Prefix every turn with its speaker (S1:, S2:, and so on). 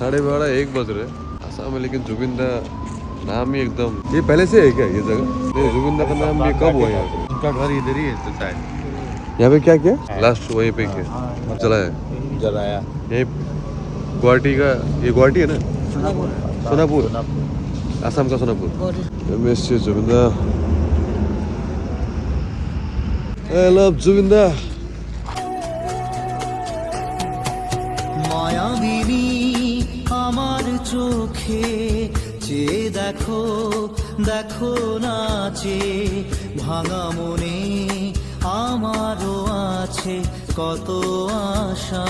S1: 12:30 1 बज रहे असम में, लेकिन जुबिंदा नाम ही एकदम, ये पहले से है क्या ये जगह? नहीं, जुबिंदा का नाम ये कब हुआ यहाँ पे?
S2: उनका घर इधर ही है शायद।
S1: यहाँ पे क्या किया लास्ट वहीं पे किया जलाया
S2: जलाया
S1: यही गुवाहाटी का, ये गुवाहाटी है ना? सोनापुर, आसाम का सोनापुर। MSC जुबिंदा, I love जुबिंदा।
S3: মায়াবিনী আমার চোখে চেয়ে দেখো, দেখো নাচে ভাঙা মনে আমারও আছে কত আশা।